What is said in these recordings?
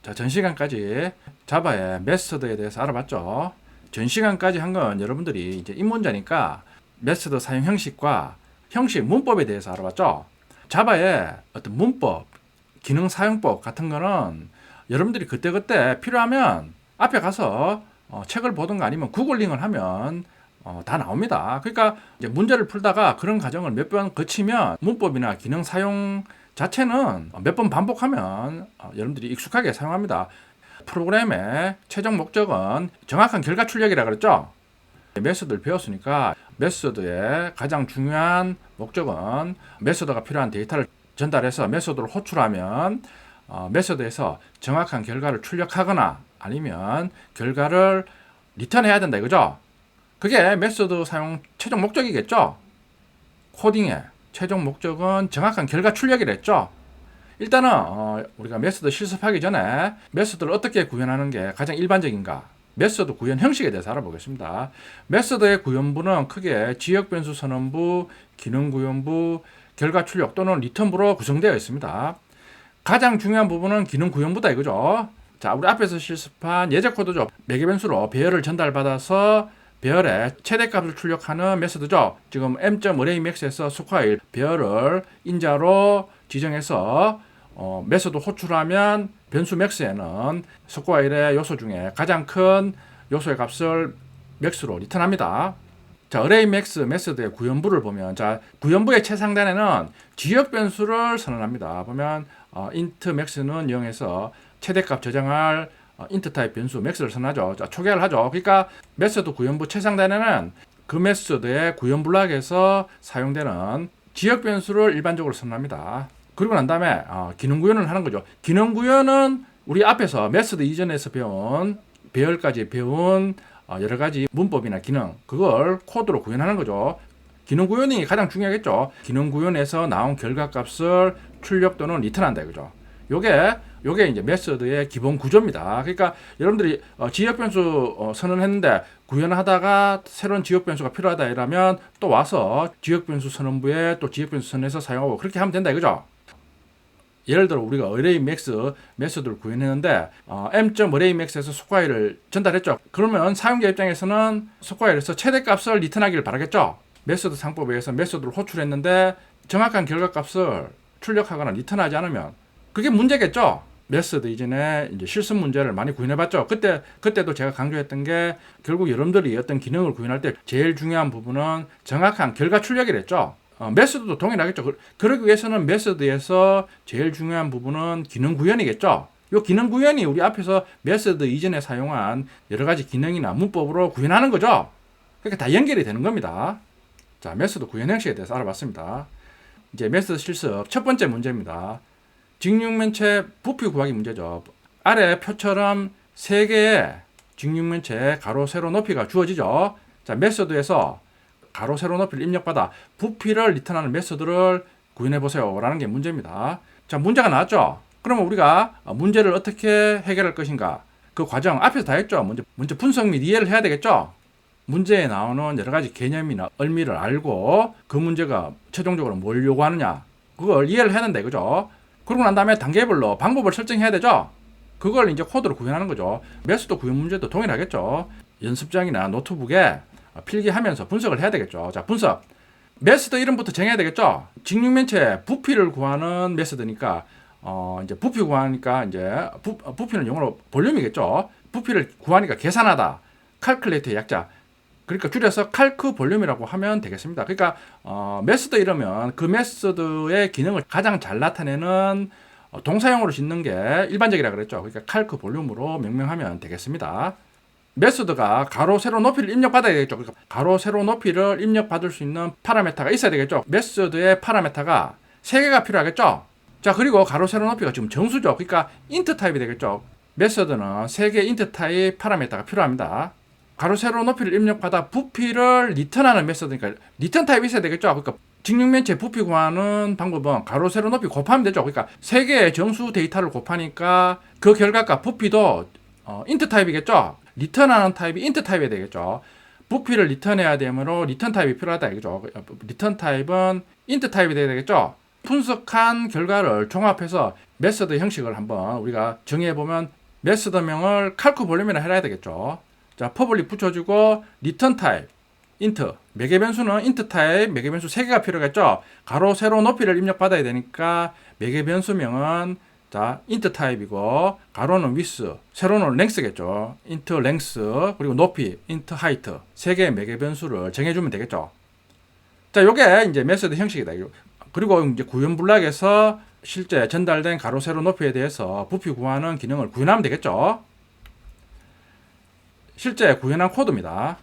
자, 전 시간까지 자바의 메소드에 대해서 알아봤죠. 전 시간까지 한 건 여러분들이 이제 입문자니까 메소드 사용 형식과 형식 문법에 대해서 알아봤죠. 자바의 어떤 문법, 기능 사용법 같은 거는 여러분들이 그때그때 필요하면 앞에 가서 책을 보든가 아니면 구글링을 하면 다 나옵니다. 그러니까 이제 문제를 풀다가 그런 과정을 몇 번 거치면 문법이나 기능 사용 자체는 몇 번 반복하면 여러분들이 익숙하게 사용합니다. 프로그램의 최종 목적은 정확한 결과 출력이라 그랬죠. 메소드를 배웠으니까 메소드의 가장 중요한 목적은 메소드가 필요한 데이터를 전달해서 메소드를 호출하면 메소드에서 정확한 결과를 출력하거나 아니면 결과를 리턴해야 된다 이거죠. 그게 메소드 사용 최종 목적이겠죠. 코딩의 최종 목적은 정확한 결과 출력이랬죠. 일단은 우리가 메소드 실습하기 전에 메소드를 어떻게 구현하는 게 가장 일반적인가, 메소드 구현 형식에 대해서 알아보겠습니다. 메소드의 구현부는 크게 지역 변수 선언부, 기능 구현부, 결과 출력 또는 리턴부로 구성되어 있습니다. 가장 중요한 부분은 기능 구현부다 이거죠. 자, 우리 앞에서 실습한 예제 코드죠. 매개 변수로 배열을 전달받아서 배열의 최대값을 출력하는 메소드죠. 지금 m.arraymax에서 스쿼일 배열을 인자로 지정해서 메소드 호출하면 변수 max에는 스쿼일의 요소 중에 가장 큰 요소의 값을 max로 리턴합니다. 자, arraymax 메소드의 구현부를 보면, 자, 구현부의 최상단에는 지역 변수를 선언합니다. 보면 int max는 0에서 최대값 저장할 int 타입 변수 max를 선언하죠. 자, 초기화를 하죠. 그러니까 메소드 구현부 최상단에는 그 메소드의 구현 블록에서 사용되는 지역 변수를 일반적으로 선언합니다. 그리고 난 다음에 기능 구현을 하는 거죠. 기능 구현은 우리 앞에서 메소드 이전에서 배운 배열까지 배운 여러 가지 문법이나 기능, 그걸 코드로 구현하는 거죠. 기능 구현이 가장 중요하겠죠. 기능 구현에서 나온 결과값을 출력 또는 리턴한다 이거죠. 요게 이제 메소드의 기본 구조입니다. 그러니까 여러분들이 지역 변수 선언했는데 구현하다가 새로운 지역 변수가 필요하다 이러면 또 와서 지역 변수 선언부에 또 지역 변수 선언해서 사용하고 그렇게 하면 된다 이거죠. 예를 들어 우리가 arraymax 메소드를 구현했는데 m.arraymax에서 스쿼일을 전달했죠. 그러면 사용자 입장에서는 스쿼일에서 최대값을 리턴하기를 바라겠죠. 메소드 상법에 의해서 메소드를 호출했는데 정확한 결과값을 출력하거나 리턴하지 않으면 그게 문제겠죠. 메소드 이전에 이제 실습 문제를 많이 구현해봤죠. 그때도 제가 강조했던 게 결국 여러분들이 어떤 기능을 구현할 때 제일 중요한 부분은 정확한 결과 출력이랬죠. 메소드도 동일하겠죠. 그러기 위해서는 메소드에서 제일 중요한 부분은 기능 구현이겠죠. 이 기능 구현이 우리 앞에서 메소드 이전에 사용한 여러 가지 기능이나 문법으로 구현하는 거죠. 그러니까 다 연결이 되는 겁니다. 자, 메소드 구현 형식에 대해서 알아봤습니다. 이제 메소드 실습 첫 번째 문제입니다. 직육면체 부피 구하기 문제죠. 아래 표처럼 3개의 직육면체 가로 세로 높이가 주어지죠. 자, 메소드에서 가로 세로 높이를 입력받아 부피를 리턴하는 메소드를 구현해 보세요 라는 게 문제입니다. 자, 문제가 나왔죠. 그러면 우리가 문제를 어떻게 해결할 것인가, 그 과정 앞에서 다 했죠. 문제 분석 및 이해를 해야 되겠죠. 문제에 나오는 여러 가지 개념이나 의미를 알고 그 문제가 최종적으로 뭘 요구하느냐, 그걸 이해를 해야 된다 이거죠. 그러고 난 다음에 단계별로 방법을 설정해야 되죠. 그걸 이제 코드로 구현하는 거죠. 메소드 구현 문제도 동일하겠죠. 연습장이나 노트북에 필기하면서 분석을 해야 되겠죠. 자, 분석. 메소드 이름부터 정해야 되겠죠. 직육면체 부피를 구하는 메소드니까 이제 부피 구하니까 이제 부피는 영어로 볼륨이겠죠. 부피를 구하니까 계산하다. 칼큘레이터의 약자. 그러니까 줄여서 칼크 볼륨이라고 하면 되겠습니다. 그러니까 메소드 이러면 그 메소드의 기능을 가장 잘 나타내는 동사용으로 짓는 게 일반적이라 그랬죠. 그러니까 칼크 볼륨으로 명명하면 되겠습니다. 메소드가 가로 세로 높이를 입력받아야 되겠죠. 그러니까 가로 세로 높이를 입력받을 수 있는 파라메타가 있어야 되겠죠. 메소드의 파라메타가 3개가 필요하겠죠. 자, 그리고 가로 세로 높이가 지금 정수죠. 그러니까 int 타입이 되겠죠. 메소드는 3개 int 타입 파라메타가 필요합니다. 가로 세로 높이를 입력받아 부피를 리턴하는 메소드니까 리턴 타입이 있어야 되겠죠. 그러니까 직육면체 부피 구하는 방법은 가로 세로 높이 곱하면 되죠. 그러니까 3개의 정수 데이터를 곱하니까 그 결과값 부피도 int 타입이겠죠. 리턴하는 타입이 int 타입이 되겠죠. 부피를 리턴해야 되므로 리턴 타입이 필요하다 이거죠. 리턴 타입은 int 타입이 되겠죠. 분석한 결과를 종합해서 메서드 형식을 한번 우리가 정의해보면 메서드명을 칼쿠 볼륨이라 해야 되겠죠. 자, 퍼블릭 붙여주고 리턴 타입 인트, 매개 변수는 인트 타입 매개 변수 3개가 필요하겠죠. 가로 세로 높이를 입력받아야 되니까 매개 변수명은 자 인트 타입이고 가로는 위스, 세로는 랭스겠죠. 인트 랭스 그리고 높이 인트 하이트 3개의 매개 변수를 정해주면 되겠죠. 자, 요게 이제 메소드 형식이다. 그리고 이제 구현블락에서 실제 전달된 가로 세로 높이에 대해서 부피 구하는 기능을 구현하면 되겠죠. 실제 구현한 코드입니다.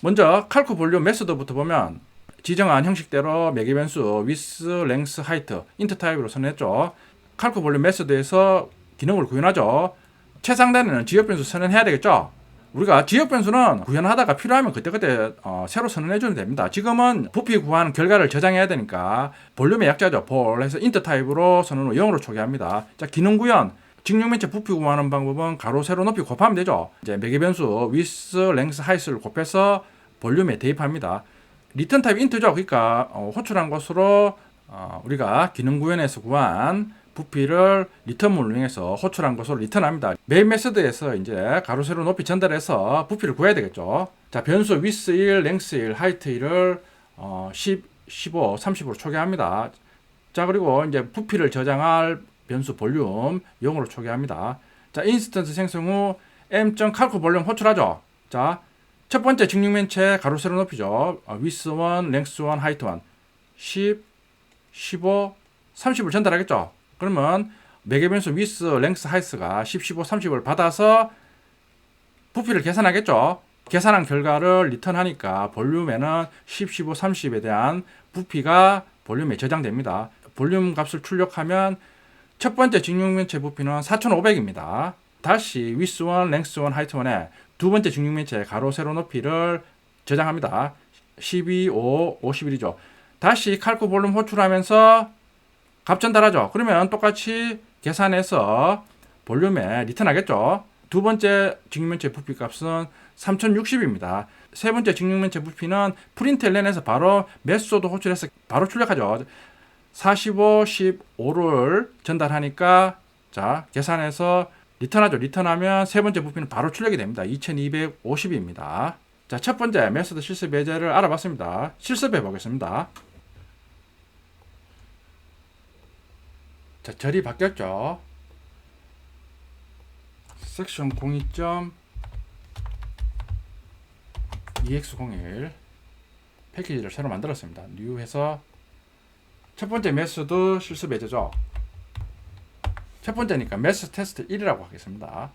먼저 칼쿠 볼륨 메소드부터 보면 지정한 형식대로 매개 변수 width, length, height, int 타입으로 선언했죠. 칼쿠 볼륨 메소드에서 기능을 구현하죠. 최상단에는 지역 변수 선언해야 되겠죠. 우리가 지역 변수는 구현하다가 필요하면 그때그때 새로 선언해주면 됩니다. 지금은 부피 구하는 결과를 저장해야 되니까 볼륨의 약자죠. 볼 해서 int 타입으로 선언 후 0으로 초기합니다. 자, 기능 구현. 직육면체 부피 구하는 방법은 가로 세로 높이 곱하면 되죠. 이제 매개 변수 width, length, height를 곱해서 볼륨에 대입합니다. 리턴 타입 인트죠. 그러니까 호출한 것으로 우리가 기능 구현에서 구한 부피를 리턴문을 이용해서 호출한 것으로 리턴합니다. 메인 메서드에서 이제 가로 세로 높이 전달해서 부피를 구해야 되겠죠. 자, 변수 width 1, length 1, height 1을 10, 15, 30으로 초기합니다. 자, 그리고 이제 부피를 저장할 변수 볼륨 0으로 초기합니다. 자, 인스턴스 생성 후 m.calc 볼륨 호출하죠. 자, 첫 번째 직육면체 가로 세로 높이죠. width 1, length 1, height 1 10, 15, 30을 전달하겠죠. 그러면 매개 변수 width, length, height가 10, 15, 30을 받아서 부피를 계산하겠죠. 계산한 결과를 리턴하니까 볼륨에는 10, 15, 30에 대한 부피가 볼륨에 저장됩니다. 볼륨 값을 출력하면 첫 번째 직육면체 부피는 4500입니다. 다시 width 1, length 1, height 1에 두 번째 직육면체 가로 세로 높이를 저장합니다. 12, 5, 51이죠. 다시 칼쿠 볼륨 호출하면서 값 전달하죠. 그러면 똑같이 계산해서 볼륨에 리턴하겠죠. 두 번째 직육면체 부피 값은 3060입니다. 세 번째 직육면체 부피는 프린트LN에서 바로 메소드 호출해서 바로 출력하죠. 45, 15를 전달하니까 자, 계산해서 리턴하죠. 리턴하면 세 번째 부피는 바로 출력이 됩니다. 2250입니다. 자, 첫 번째 메소드 실습 예제를 알아봤습니다. 실습해 보겠습니다. 자, 절이 바뀌었죠. 섹션 02.ex01 패키지를 새로 만들었습니다. new 해서 첫 번째 메소드 실습 예제죠. 첫 번째니까 메소드 테스트 1이라고 하겠습니다.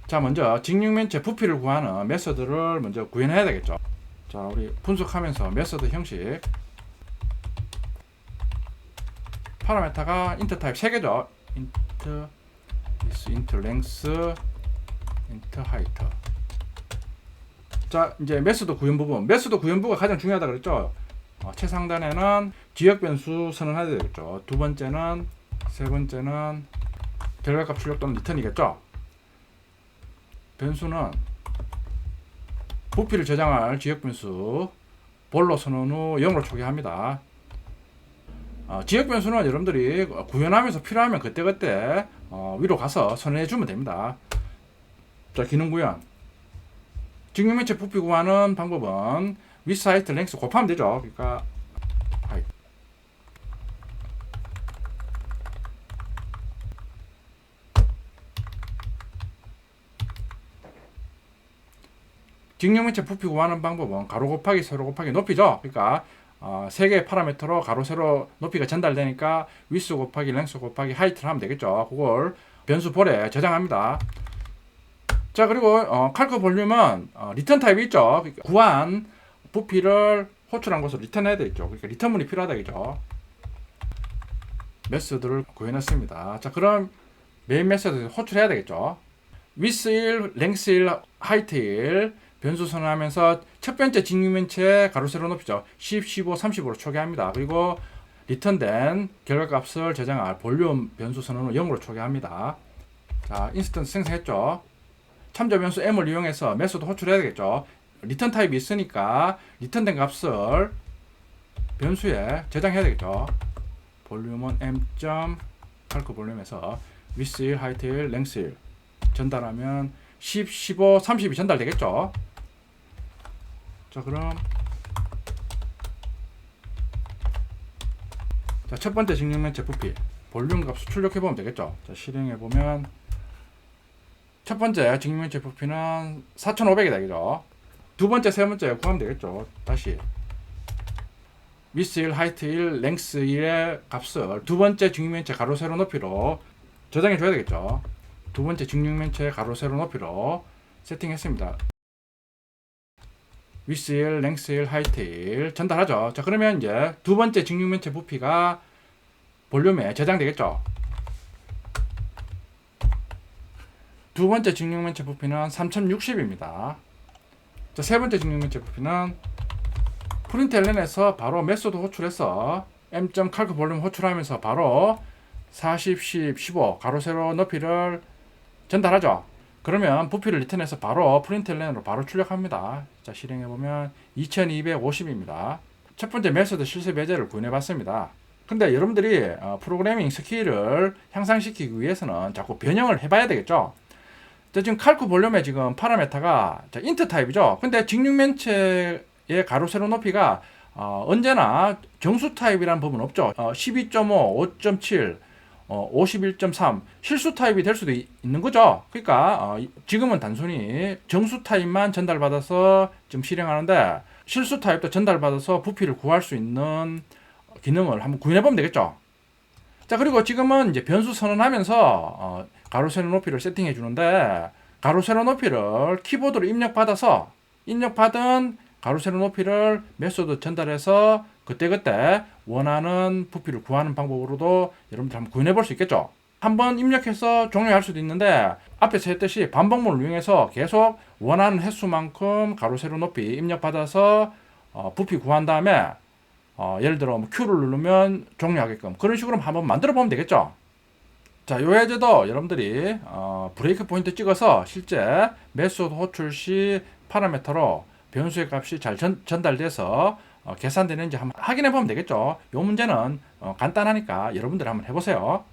자, 먼저 직육면체 부피를 구하는 메소드를 먼저 구현해야 되겠죠. 자, 우리 분석하면서 메소드 형식 파라메타가 int 타입 3개죠. int width, int length, int height. 자, 이제 메소드 구현 부분. 메소드 구현부가 가장 중요하다 그랬죠. 최상단에는 지역 변수 선언해야 되겠죠. 두 번째는, 세 번째는 결과값 출력 또는 리턴이겠죠. 변수는 부피를 저장할 지역 변수 볼로 선언 후 0으로 초기합니다. 지역 변수는 여러분들이 구현하면서 필요하면 그때그때 위로 가서 선언해 주면 됩니다. 자, 기능 구현. 직육면체 부피 구하는 방법은 width, height, length 곱하면 되죠. 그러니까 height. 직육면체 부피 구하는 방법은 가로 곱하기 세로 곱하기 높이죠. 그러니까 3개의 파라미터로 가로 세로 높이가 전달되니까 width 곱하기 length 곱하기 height를 하면 되겠죠. 그걸 변수 볼에 저장합니다. 자, 그리고 칼쿠 볼륨은 리턴 타입이 있죠. 그러니까 구한 부피를 호출한 것으로 리턴해야 되겠죠. 그러니까 리턴문이 필요하다겠죠. 메소드를 구현했습니다. 자, 그럼 메인 메소드 호출해야 되겠죠. width 1, length 1, height 1 변수 선언하면서 첫 번째 직육면체 가로 세로 높이죠. 10, 15, 30으로 초기합니다. 그리고 리턴된 결과값을 저장할 볼륨 변수 선언을 0으로 초기합니다. 자, 인스턴스 생성했죠. 참조 변수 m을 이용해서 메소드 호출해야 되겠죠. 리턴 타입이 있으니까 리턴된 값을 변수에 저장해야 되겠죠. 볼륨은 m. calc 볼륨에서 width 1, height 1, length 1 전달하면 10, 15, 30이 전달되겠죠. 자, 그럼 자, 첫 번째 직육면체 부피 볼륨 값을 출력해 보면 되겠죠. 자, 실행해 보면 첫 번째 직육면체 부피는 4,500이 되겠죠. 두 번째, 세 번째 구하면 되겠죠. 다시 width 1, height 1, length 1의 값을 두 번째 직육면체 가로 세로 높이로 저장해 줘야 되겠죠. 두 번째 직육면체 가로 세로 높이로 세팅했습니다. width 1, length 1, height 1 전달하죠. 자, 그러면 이제 두 번째 직육면체 부피가 볼륨에 저장되겠죠. 두 번째 직육면체 부피는 3060입니다. 자, 세 번째 직육면체 부피는 프린트LN에서 바로 메소드 호출해서 m.calc 볼륨 호출하면서 바로 40, 10, 15 가로 세로 높이를 전달하죠. 그러면 부피를 리턴해서 바로 프린트LN으로 바로 출력합니다. 자, 실행해보면 2250입니다. 첫 번째 메소드 실수 배제를 구현해봤습니다. 근데 여러분들이 프로그래밍 스킬을 향상시키기 위해서는 자꾸 변형을 해봐야 되겠죠. 자, 지금 calc 볼륨의 지금 파라메타가 int 타입이죠. 근데 직육면체의 가로 세로 높이가 언제나 정수 타입이라는 부분 없죠. 12.5, 5.7 51.3 실수 타입이 될 수도 있는 거죠. 그러니까 지금은 단순히 정수 타입만 전달받아서 좀 실행하는데 실수 타입도 전달받아서 부피를 구할 수 있는 기능을 한번 구현해 보면 되겠죠. 자, 그리고 지금은 이제 변수 선언하면서 가로 세로 높이를 세팅해 주는데 가로 세로 높이를 키보드로 입력받은 가로 세로 높이를 메소드 전달해서 그때그때 원하는 부피를 구하는 방법으로도 여러분들 한번 구현해 볼 수 있겠죠. 한번 입력해서 종료할 수도 있는데 앞에서 했듯이 반복문을 이용해서 계속 원하는 횟수만큼 가로 세로 높이 입력받아서 부피 구한 다음에 예를 들어 뭐 Q를 누르면 종료하게끔 그런 식으로 한번 만들어 보면 되겠죠. 자, 요 예제도 여러분들이 브레이크 포인트 찍어서 실제 메소드 호출 시 파라미터로 변수의 값이 잘 전달돼서 계산되는지 한번 확인해 보면 되겠죠. 요 문제는 간단하니까 여러분들 한번 해보세요.